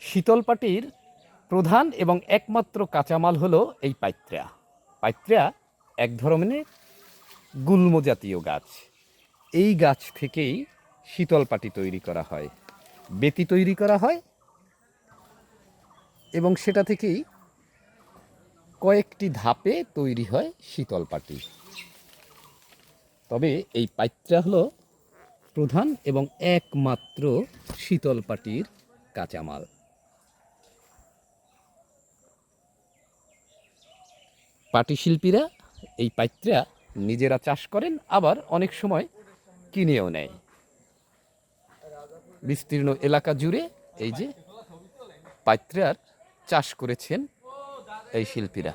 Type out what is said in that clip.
শীতলপাটির প্রধান এবং একমাত্র কাঁচামাল হলো এই পাইত্রা। পাইত্রা এক ধরনের গুল্ম জাতীয় গাছ। এই গাছ থেকেই শীতলপাটি তৈরি করা হয়, বেতি তৈরি করা হয় এবং সেটা থেকেই কয়েকটি ধাপে তৈরি হয় শীতলপাটি। তবে এই পাইত্রা হলো প্রধান এবং একমাত্র শীতলপাটির কাঁচামাল। পাটিশিল্পীরা এই পাইত্রা নিজেরা চাষ করেন, আবার অনেক সময় কিনেও নেয়। বিস্তীর্ণ এলাকা জুড়ে এই যে পাইত্রার চাষ করেছেন এই শিল্পীরা।